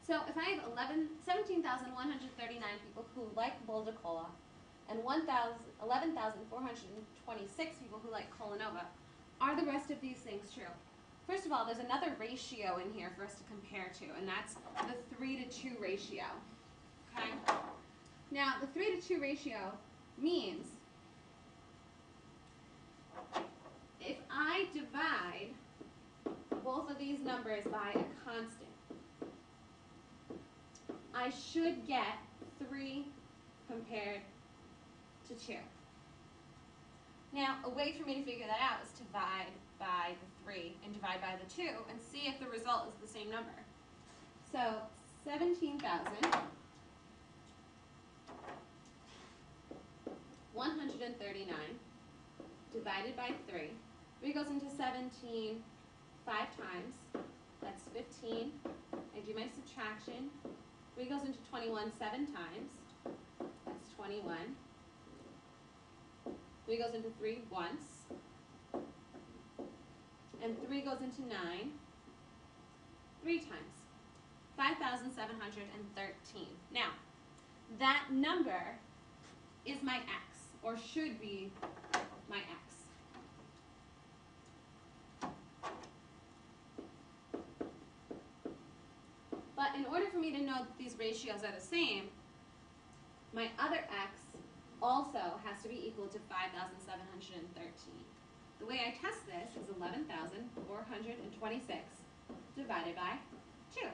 So if I have 17,139 people who like Boulder Cola and 11,426 people who like Cola Nova, are the rest of these things true? First of all, there's another ratio in here for us to compare to, and that's the 3-to-2 ratio. Okay? Now, the 3-to-2 ratio means if I divide both of these numbers by a constant, I should get 3 compared to 2. Now, a way for me to figure that out is to divide by the 3 and divide by the 2 and see if the result is the same number. So 17,139 divided by 3. 3 goes into 17 5 times. That's 15. I do my subtraction. 3 goes into 21 7 times. That's 21. 3 goes into 3 once. And 3 goes into 9 3 times. 5,713. Now, that number is my x, or should be my x. But in order for me to know that these ratios are the same, my other x also has to be equal to 5,713. The way I test this is 11,426 divided by 2.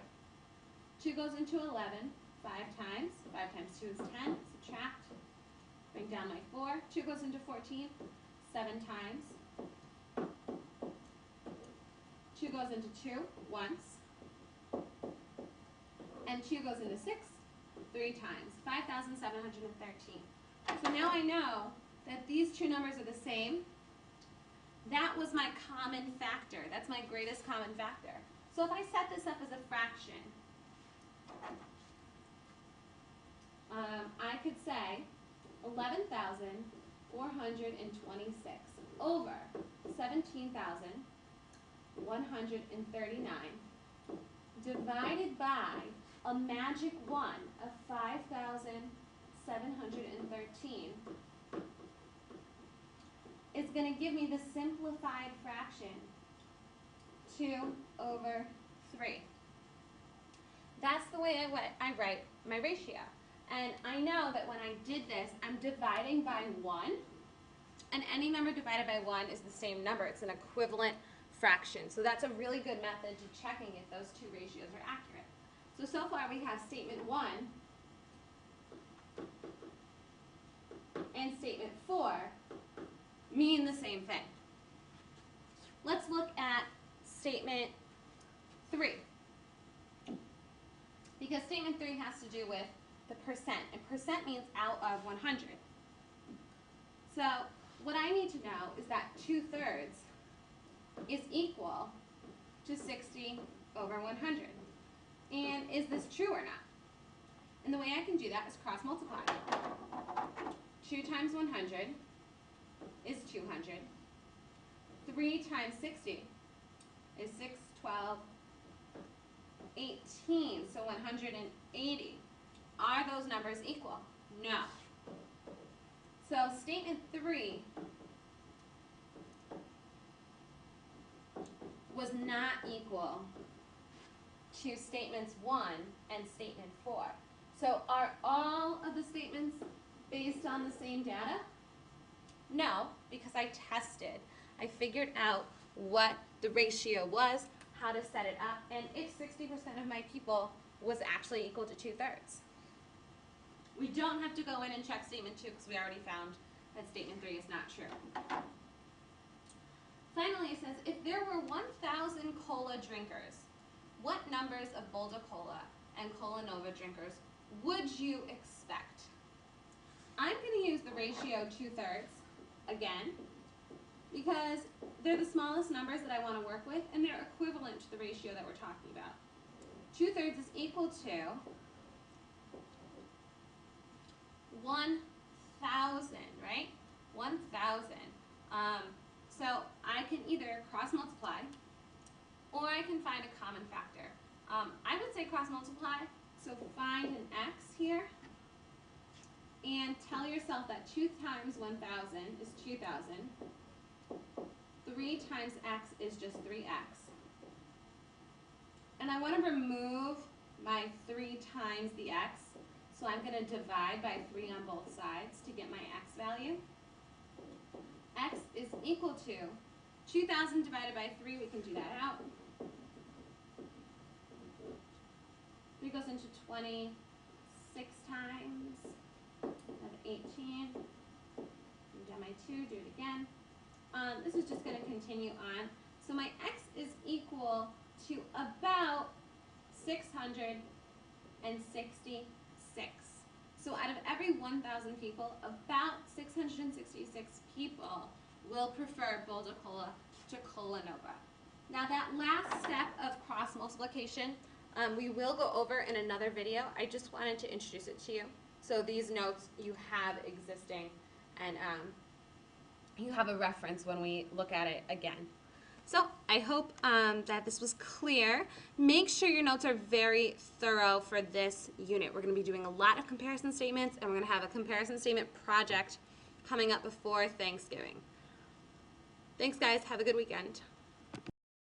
2 goes into 11 5 times. 5 times 2 is 10. Subtract. Bring down my 4. 2 goes into 14 7 times. 2 goes into 2 once. And 2 goes into 6 3 times. 5,713. So now I know that these two numbers are the same. That was my common factor. That's my greatest common factor. So if I set this up as a fraction, I could say 11,426 over 17,139 divided by a magic 1 of 5,713 is going to give me the simplified fraction 2 over 3. That's the way I write my ratio. And I know that when I did this, I'm dividing by 1. And any number divided by 1 is the same number. It's an equivalent fraction. So that's a really good method to checking if those two ratios are accurate. So far we have statement 1 and statement 4 mean the same thing. Let's look at statement 3. Because statement 3 has to do with the percent, and percent means out of 100. So what I need to know is that 2/3 is equal to 60 over 100. And is this true or not? And the way I can do that is cross multiply. 2 times 100 is 200. 3 times 60 is 6, 12, 18, so 180. Are those numbers equal? No. So statement 3 was not equal to statements 1 and statement 4. So are all of the statements based on the same data? No, because I tested. I figured out what the ratio was, how to set it up, and if 60% of my people was actually equal to 2/3. We don't have to go in and check statement 2 because we already found that statement 3 is not true. Finally, it says, if there were 1,000 cola drinkers, what numbers of Boulder Cola and Cola Nova drinkers would you expect? I'm going to use the ratio 2/3 again because they're the smallest numbers that I want to work with, and they're equivalent to the ratio that we're talking about. 2/3 is equal to 1,000, right? 1,000. So I can either cross multiply or I can find a common factor. I would say cross multiply. So find an x here and tell yourself that 2 times 1,000 is 2,000. 3 times x is just 3x. And I want to remove my 3 times the x, so I'm going to divide by 3 on both sides to get my x value. X is equal to 2,000 divided by 3, we can do that out. 3 goes into 26 times. I have 18. I've done my 2, do it again. This is just going to continue on. So my x is equal to about 666. So out of every 1,000 people, about 666 people will prefer Boulder Cola to Cola Nova. Now that last step of cross multiplication, we will go over in another video. I just wanted to introduce it to you. So these notes you have existing, and you have a reference when we look at it again. So I hope that this was clear. Make sure your notes are very thorough for this unit. We're going to be doing a lot of comparison statements, and we're going to have a comparison statement project coming up before Thanksgiving. Thanks, guys. Have a good weekend.